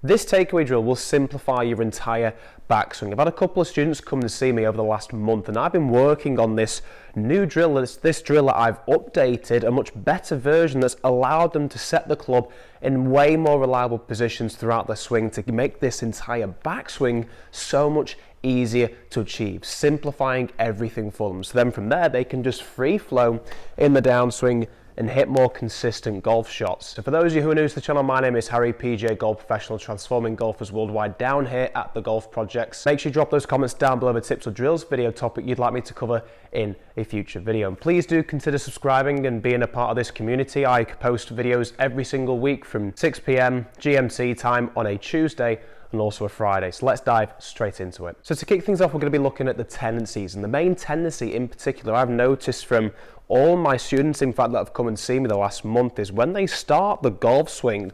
This takeaway drill will simplify your entire backswing. I've had a couple of students come to see me over the last month, and I've been working on this new drill, this drill that I've updated, a much better version that's allowed them to set the club in way more reliable positions throughout their swing to make this entire backswing so much easier to achieve, simplifying everything for them. So then from there, they can just free flow in the downswing and hit more consistent golf shots. So for those of you who are new to the channel, my name is Harry, PGA Golf Professional, transforming golfers worldwide down here at the Golf Projects. Make sure you drop those comments down below the tips or drills video topic you'd like me to cover in a future video. And please do consider subscribing and being a part of this community. I post videos every single week from 6 p.m. GMT time on a Tuesday and also a Friday. So let's dive straight into it. So to kick things off, we're going to be looking at the tendencies, and the main tendency in particular I've noticed from all my students, in fact, that have come and seen me the last month, is when they start the golf swing,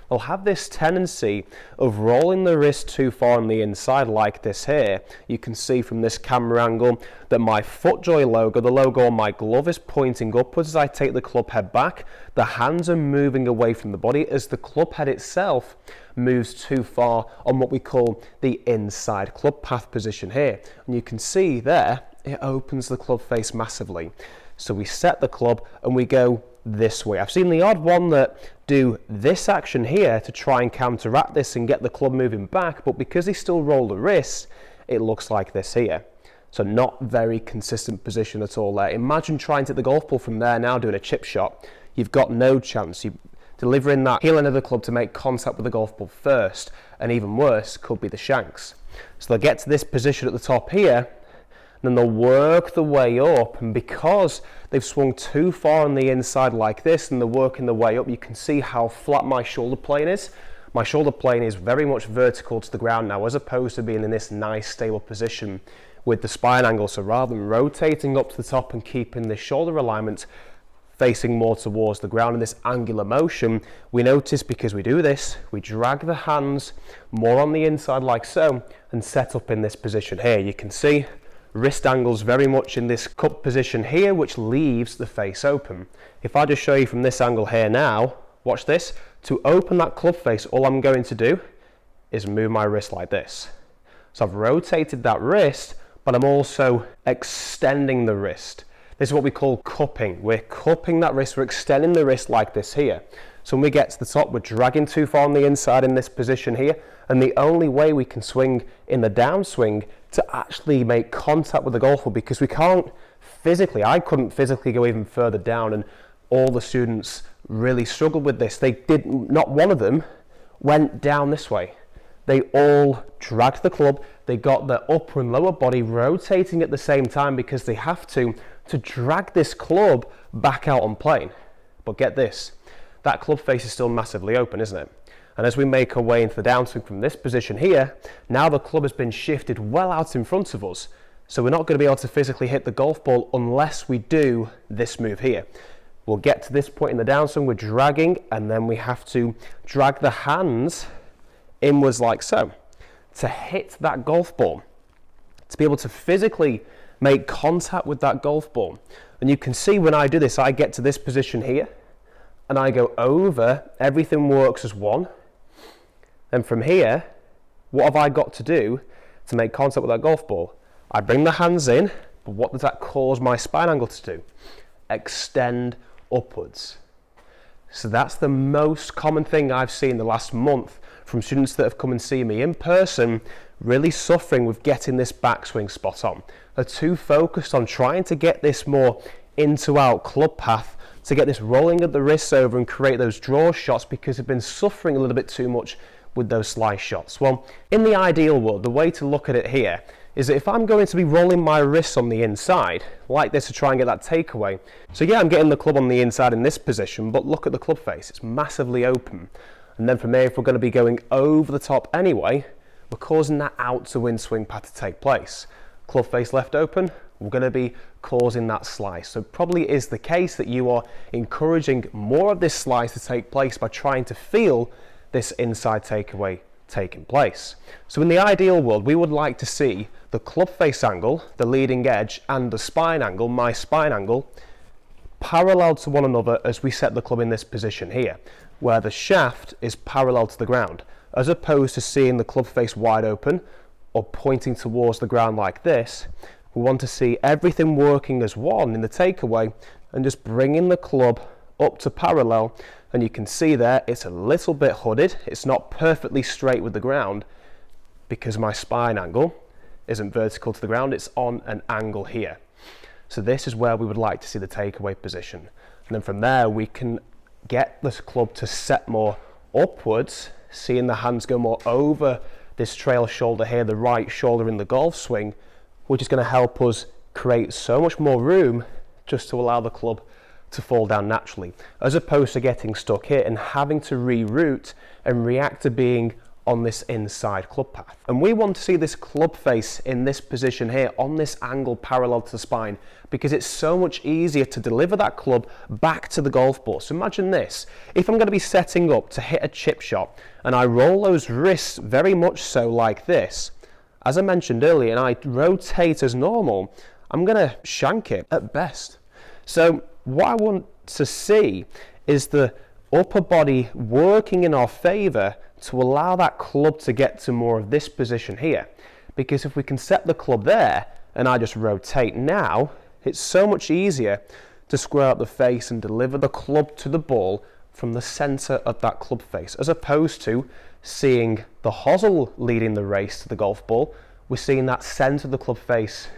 they'll have this tendency of rolling the wrist too far on the inside like this here. You can see from this camera angle that my FootJoy logo, the logo on my glove, is pointing upwards as I take the club head back. The hands are moving away from the body as the club head itself moves too far on what we call the inside club path position here. And you can see there, it opens the club face massively. So we set the club and we go this way. I've seen the odd one that do this action here to try and counteract this and get the club moving back, but because they still roll the wrist, it looks like this here. So not very consistent position at all there. Imagine trying to hit the golf ball from there now doing a chip shot. You've got no chance. You're delivering that heel end of the club to make contact with the golf ball first, and even worse could be the shanks. So they'll get to this position at the top here, then they'll work the way up, and because they've swung too far on the inside like this and they're working the way up, you can see how flat my shoulder plane is. My shoulder plane is very much vertical to the ground now, as opposed to being in this nice stable position with the spine angle. So rather than rotating up to the top and keeping the shoulder alignment facing more towards the ground in this angular motion, we notice because we do this, we drag the hands more on the inside like so and set up in this position here. You can see wrist angles very much in this cup position here, which leaves the face open. If I just show you from this angle here now, watch this. To open that club face, all I'm going to do is move my wrist like this. So I've rotated that wrist, but I'm also extending the wrist. This is what we call cupping. We're cupping that wrist, we're extending the wrist like this here. So when we get to the top, we're dragging too far on the inside in this position here, and the only way we can swing in the downswing to actually make contact with the golf ball, because we can't physically, I couldn't physically go even further down, and all the students really struggled with this. They did, not one of them went down this way. They all dragged the club, they got their upper and lower body rotating at the same time because they have to drag this club back out on plane. But get this, that club face is still massively open, isn't it? And as we make our way into the downswing from this position here, now the club has been shifted well out in front of us. So we're not going to be able to physically hit the golf ball unless we do this move here. We'll get to this point in the downswing, we're dragging, and then we have to drag the hands inwards like so to hit that golf ball, to be able to physically make contact with that golf ball. And you can see when I do this, I get to this position here, and I go over, everything works as one. And from here, what have I got to do to make contact with that golf ball? I bring the hands in, but what does that cause my spine angle to do? Extend upwards. So that's the most common thing I've seen the last month from students that have come and see me in person, really suffering with getting this backswing spot on. They're too focused on trying to get this more into out club path, to get this rolling of the wrists over and create those draw shots, because they've been suffering a little bit too much with those slice shots. Well, in the ideal world, the way to look at it here is that if I'm going to be rolling my wrists on the inside like this to try and get that takeaway, so yeah, I'm getting the club on the inside in this position, but look at the club face, it's massively open. And then from there, if we're going to be going over the top anyway, we're causing that out to wind swing path to take place. Club face left open, we're going to be causing that slice. So it probably is the case that you are encouraging more of this slice to take place by trying to feel this inside takeaway taking place. So in the ideal world, we would like to see the club face angle, the leading edge, and the spine angle, my spine angle, parallel to one another as we set the club in this position here, where the shaft is parallel to the ground. as opposed to seeing the club face wide open or pointing towards the ground like this. We want to see everything working as one in the takeaway and just bringing the club up to parallel. And you can see there it's a little bit hooded. It's not perfectly straight with the ground because my spine angle isn't vertical to the ground, it's on an angle here. So this is where we would like to see the takeaway position. And then from there we can get this club to set more upwards, seeing the hands go more over this trail shoulder here, the right shoulder in the golf swing, which is going to help us create so much more room just to allow the club to fall down naturally, as opposed to getting stuck here and having to reroute and react to being on this inside club path. And we want to see this club face in this position here, on this angle parallel to the spine, because it's so much easier to deliver that club back to the golf ball. So imagine this, if I'm going to be setting up to hit a chip shot and I roll those wrists very much so like this, as I mentioned earlier, and I rotate as normal, I'm going to shank it at best. So what I want to see is the upper body working in our favour to allow that club to get to more of this position here. Because if we can set the club there and I just rotate now, it's so much easier to square up the face and deliver the club to the ball from the centre of that club face, as opposed to seeing the hosel leading the race to the golf ball. We're seeing that centre of the club face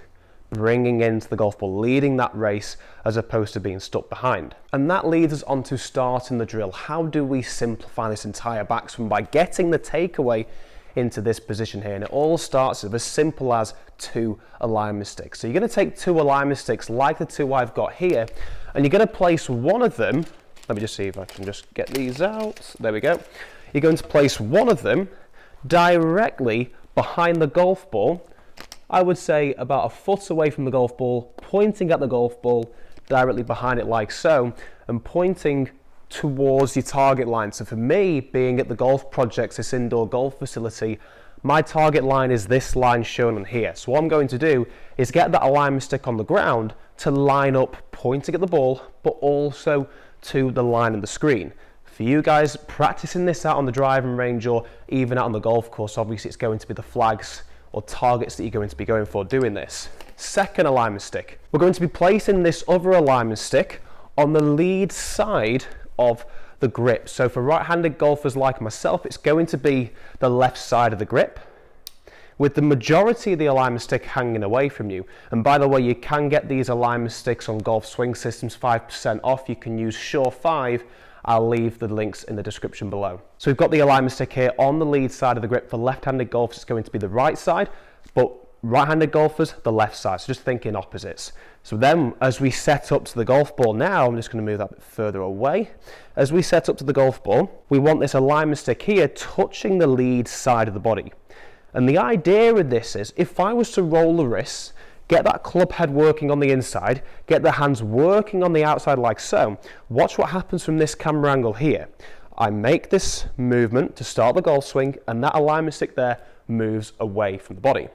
bringing into the golf ball, leading that race, as opposed to being stuck behind. And that leads us on to starting the drill. How do we simplify this entire backswing? By getting the takeaway into this position here. And it all starts with as simple as 2 alignment sticks. So you're going to take 2 alignment sticks like the 2 I've got here, and you're going to place one of them, let me just see if I can just get these out, there we go. You're going to place one of them directly behind the golf ball, I would say about 1 foot away from the golf ball, pointing at the golf ball, directly behind it like so, and pointing towards your target line. So for me, being at the golf projects, this indoor golf facility, my target line is this line shown on here. So what I'm going to do is get that alignment stick on the ground to line up, pointing at the ball, but also to the line of the screen. For you guys practicing this out on the driving range or even out on the golf course, obviously it's going to be the flags or targets that you're going to be going for doing this. Second alignment stick. We're going to be placing this other alignment stick on the lead side of the grip. So for right-handed golfers like myself, it's going to be the left side of the grip, with the majority of the alignment stick hanging away from you. And by the way, you can get these alignment sticks on Golf Swing Systems 5% off. You can use Sure 5. I'll leave the links in the description below. So we've got the alignment stick here on the lead side of the grip. For left-handed golfers, it's going to be the right side, but right-handed golfers, the left side. So just thinking opposites. So then as we set up to the golf ball now, I'm just going to move that a bit further away. As we set up to the golf ball, we want this alignment stick here touching the lead side of the body. And the idea with this is, if I was to roll the wrists, get that club head working on the inside, get the hands working on the outside like so, watch what happens from this camera angle here. I make this movement to start the golf swing, and that alignment stick there moves away from the body.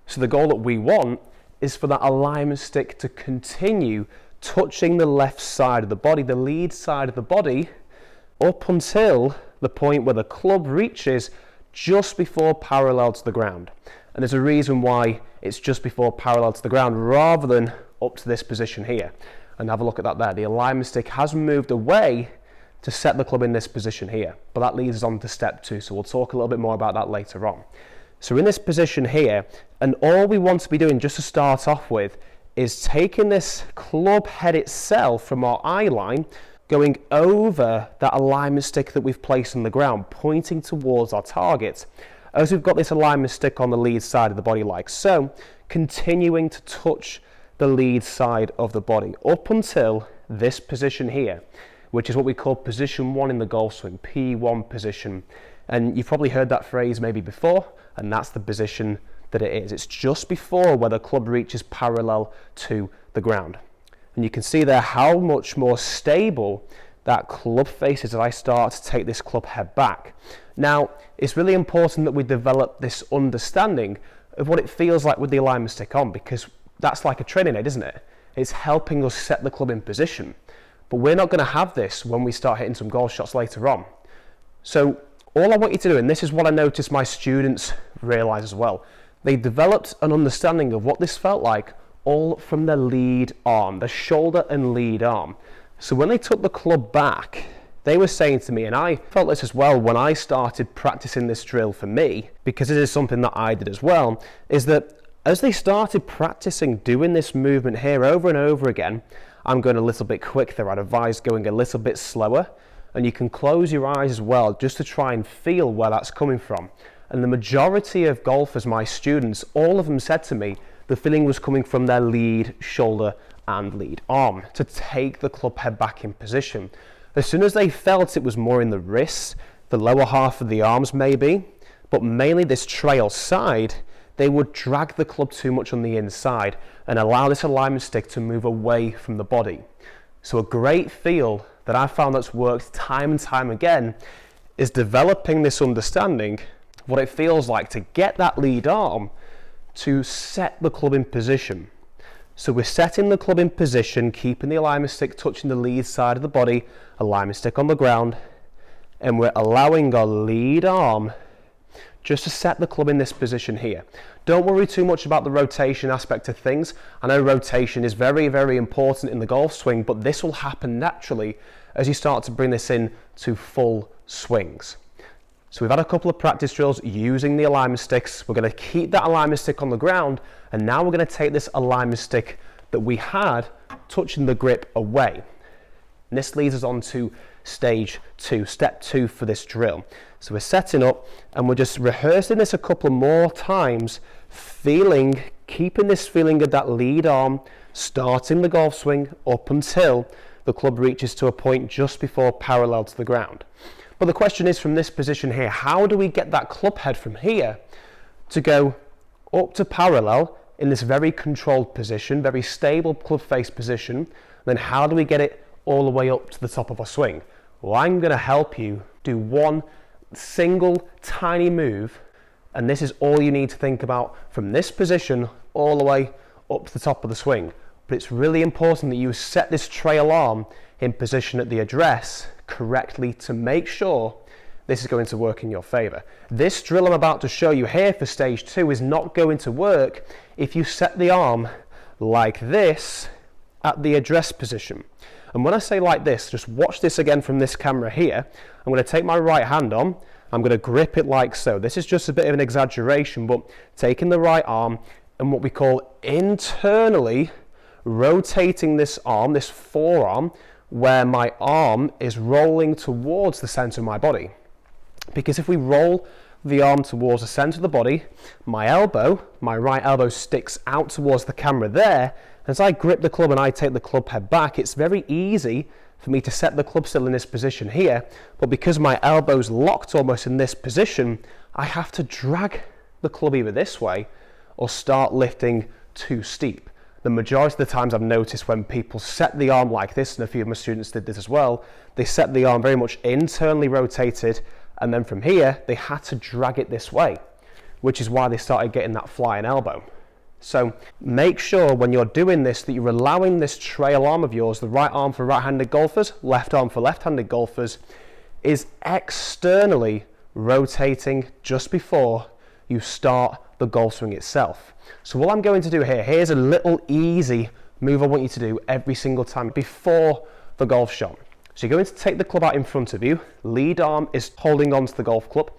So the goal that we want is for that alignment stick to continue touching the left side of the body, the lead side of the body, up until the point where the club reaches just before parallel to the ground. And there's a reason why it's just before parallel to the ground rather than up to this position here. And have a look at that there. The alignment stick has moved away to set the club in this position here. But that leads us on to step 2, so we'll talk a little bit more about that later on. So in this position here, and all we want to be doing just to start off with is taking this club head itself from our eye line, going over that alignment stick that we've placed on the ground, pointing towards our target. As we've got this alignment stick on the lead side of the body like so, continuing to touch the lead side of the body up until this position here, which is what we call position 1 in the golf swing, P1 position. And you've probably heard that phrase maybe before, and that's the position that it is. It's just before where the club reaches parallel to the ground. And you can see there how much more stable that club face is as I start to take this club head back. Now, it's really important that we develop this understanding of what it feels like with the alignment stick on, because that's like a training aid, isn't it? It's helping us set the club in position. But we're not going to have this when we start hitting some golf shots later on. So all I want you to do, and this is what I noticed my students realise as well, they developed an understanding of what this felt like all from the lead arm, the shoulder and lead arm. So when they took the club back, they were saying to me, and I felt this as well when I started practicing this drill for me, because it is something that I did as well, is that as they started practicing doing this movement here over and over again, I'm going a little bit quick there, I'd advise going a little bit slower, and you can close your eyes as well just to try and feel where that's coming from. And the majority of golfers, my students, all of them said to me the feeling was coming from their lead, shoulder and lead arm to take the club head back in position. As soon as they felt it was more in the wrists, the lower half of the arms maybe, but mainly this trail side, they would drag the club too much on the inside and allow this alignment stick to move away from the body. So a great feel that I found that's worked time and time again is developing this understanding of what it feels like to get that lead arm to set the club in position. So we're setting the club in position, keeping the alignment stick touching the lead side of the body, alignment stick on the ground, and we're allowing our lead arm just to set the club in this position here. Don't worry too much about the rotation aspect of things. I know rotation is very, very important in the golf swing, but this will happen naturally as you start to bring this in to full swings. So we've had a couple of practice drills using the alignment sticks. We're going to keep that alignment stick on the ground, and now we're going to take this alignment stick that we had touching the grip away. And this leads us on to stage 2, step 2 for this drill. So we're setting up and we're just rehearsing this a couple more times, keeping this feeling of that lead arm, starting the golf swing up until the club reaches to a point just before parallel to the ground. But the question is, from this position here, how do we get that club head from here to go up to parallel in this very controlled position, very stable club face position? Then how do we get it all the way up to the top of our swing? Well, I'm going to help you do one single tiny move, and this is all you need to think about from this position all the way up to the top of the swing. But it's really important that you set this trail arm in position at the address correctly to make sure this is going to work in your favor. This drill I'm about to show you here for stage 2 is not going to work if you set the arm like this at the address position. And when I say like this, just watch this again from this camera here. I'm going to take my right hand on, I'm going to grip it like so. This is just a bit of an exaggeration, but taking the right arm and what we call internally rotating this arm, this forearm, where my arm is rolling towards the center of my body. Because if we roll the arm towards the center of the body, my right elbow sticks out towards the camera there. As I grip the club and I take the club head back, it's very easy for me to set the club still in this position here, but because my elbow's locked almost in this position, I have to drag the club either this way or start lifting too steep. The majority of the times I've noticed when people set the arm like this, and a few of my students did this as well, they set the arm very much internally rotated, and then from here they had to drag it this way, which is why they started getting that flying elbow. So make sure when you're doing this that you're allowing this trail arm of yours, the right arm for right-handed golfers, left arm for left-handed golfers, is externally rotating just before you start the golf swing itself. So what I'm going to do here's a little easy move I want you to do every single time before the golf shot. So you're going to take the club out in front of you, lead arm is holding on to the golf club.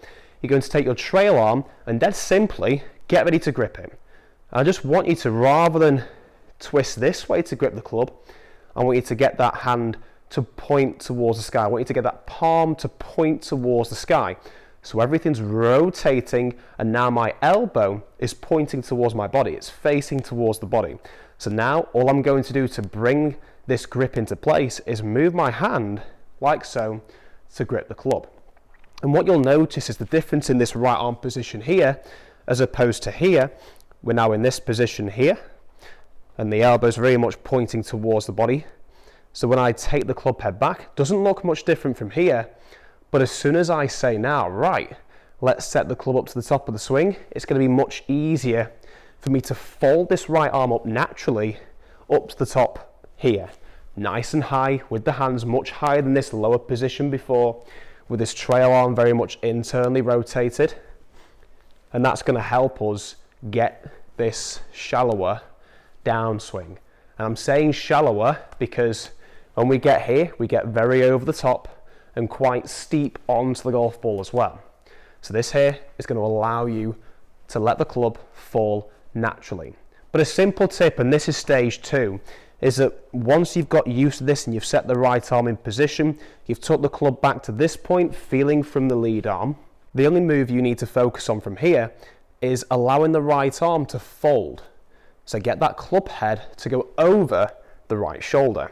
You're going to take your trail arm and dead simply get ready to grip it. I just want you to, rather than twist this way to grip the club, I want you to get that hand to point towards the sky. I want you to get that palm to point towards the sky. So everything's rotating, and now my elbow is pointing towards my body. It's facing towards the body. So now all I'm going to do to bring this grip into place is move my hand like so to grip the club. And what you'll notice is the difference in this right arm position here as opposed to here. We're now in this position here, and the elbow's very much pointing towards the body. So when I take the club head back, doesn't look much different from here, but as soon as I say now, right, let's set the club up to the top of the swing, it's going to be much easier for me to fold this right arm up naturally up to the top here. Nice and high with the hands, much higher than this lower position before, with this trail arm very much internally rotated. And that's going to help us get this shallower downswing. And I'm saying shallower because when we get here, we get very over the top and quite steep onto the golf ball as well. So this here is going to allow you to let the club fall naturally. But a simple tip, and this is stage 2, is that once you've got used to this and you've set the right arm in position, you've took the club back to this point, feeling from the lead arm, the only move you need to focus on from here is allowing the right arm to fold. So get that club head to go over the right shoulder.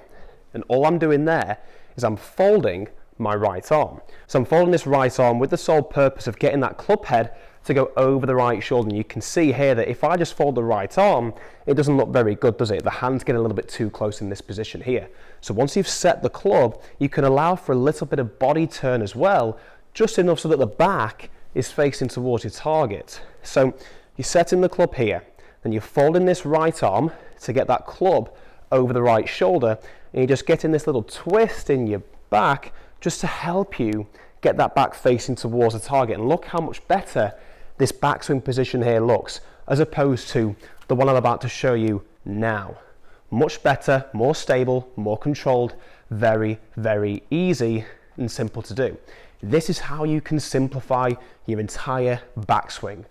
And all I'm doing there is I'm folding my right arm. So I'm folding this right arm with the sole purpose of getting that club head to go over the right shoulder. And you can see here that if I just fold the right arm, it doesn't look very good, does it? The hand's getting a little bit too close in this position here. So once you've set the club, you can allow for a little bit of body turn as well, just enough so that the back is facing towards your target. So you're setting the club here, then you're folding this right arm to get that club over the right shoulder, and you're just getting this little twist in your back just to help you get that back facing towards the target. And look how much better this backswing position here looks as opposed to the one I'm about to show you now. Much better, more stable, more controlled, very, very easy and simple to do. This is how you can simplify your entire backswing.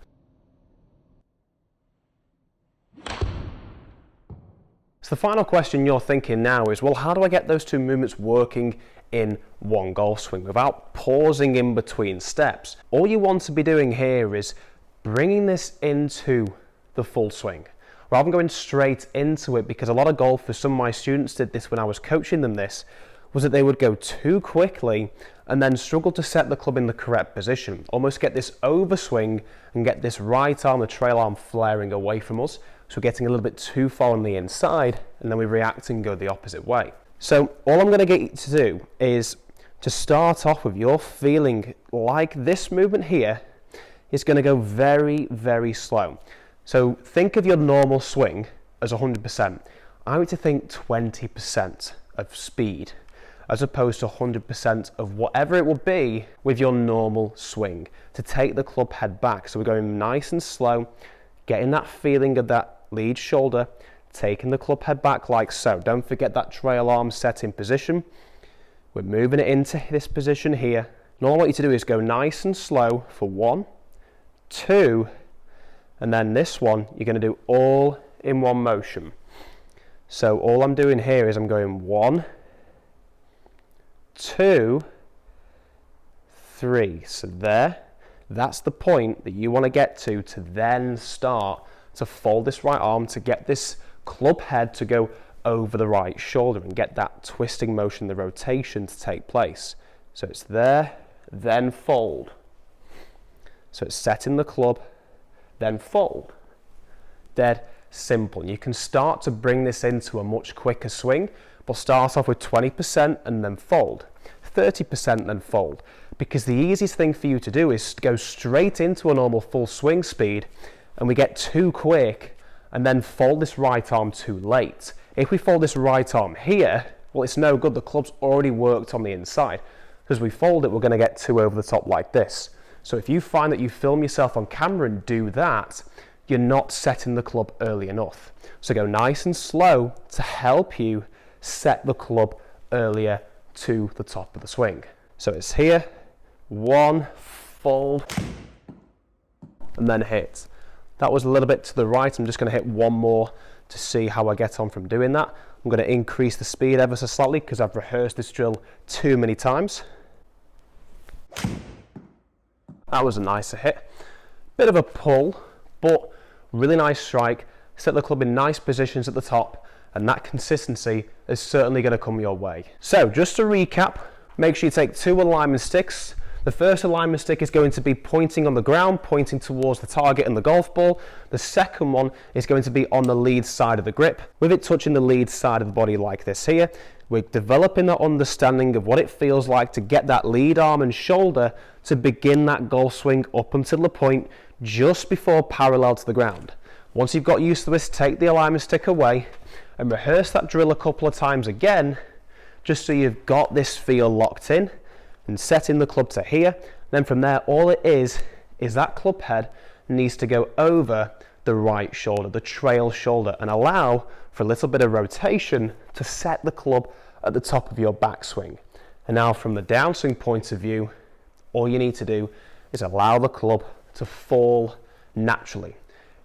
So the final question you're thinking now is, well, how do I get those two movements working in one golf swing without pausing in between steps? All you want to be doing here is bringing this into the full swing rather than going straight into it, because a lot of golfers, some of my students did this when I was coaching them, this was that they would go too quickly and then struggle to set the club in the correct position, almost get this overswing and get this right arm, the trail arm, flaring away from us. So we're getting a little bit too far on the inside, and then we react and go the opposite way. So all I'm going to get you to do is to start off with your feeling like this movement here is going to go very, very slow. So think of your normal swing as 100%. I want to think 20% of speed as opposed to 100% of whatever it will be with your normal swing to take the club head back. So we're going nice and slow, getting that feeling of that lead shoulder, taking the club head back like so. Don't forget that trail arm set in position. We're moving it into this position here. And all I want you to do is go nice and slow for 1, 2, and then this one you're going to do all in one motion. So all I'm doing here is I'm going 1, 2, 3. So that's the point that you want to get to then start to fold this right arm to get this club head to go over the right shoulder and get that twisting motion, the rotation to take place. So it's there, then fold. So it's setting the club, then fold. Dead simple. And you can start to bring this into a much quicker swing. We'll start off with 20% and then fold, 30% then fold, because the easiest thing for you to do is go straight into a normal full swing speed, and we get too quick and then fold this right arm too late. If we fold this right arm here, well, it's no good. The club's already worked on the inside. As we fold it, we're going to get too over the top like this. So if you find that you film yourself on camera and do that, you're not setting the club early enough. So go nice and slow to help you set the club earlier to the top of the swing. So it's here, 1, fold, and then hit. That was a little bit to the right. I'm just going to hit one more to see how I get on from doing that. I'm going to increase the speed ever so slightly because I've rehearsed this drill too many times. That was a nicer hit. Bit of a pull, but really nice strike. Set the club in nice positions at the top, and that consistency is certainly going to come your way. So just to recap, make sure you take 2 alignment sticks. The first alignment stick is going to be pointing on the ground, pointing towards the target and the golf ball. The second one is going to be on the lead side of the grip, with it touching the lead side of the body like this here. We're developing that understanding of what it feels like to get that lead arm and shoulder to begin that golf swing up until the point just before parallel to the ground. Once you've got used to this, take the alignment stick away and rehearse that drill a couple of times again, just so you've got this feel locked in. and setting the club to here. Then from there, all it is that club head needs to go over the right shoulder, the trail shoulder, and allow for a little bit of rotation to set the club at the top of your backswing. And now from the downswing point of view, all you need to do is allow the club to fall naturally.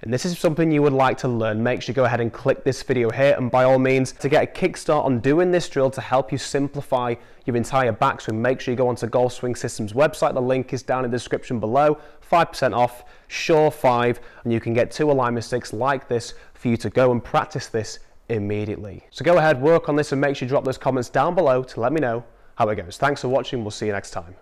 And this is something you would like to learn. Make sure you go ahead and click this video here, and by all means, to get a kickstart on doing this drill to help you simplify your entire backswing, make sure you go onto Golf Swing Systems website. The link is down in the description below. 5% off, Sure 5, and you can get 2 alignment sticks like this for you to go and practice this immediately. So go ahead, work on this, and make sure you drop those comments down below to let me know how it goes. Thanks for watching. We'll see you next time.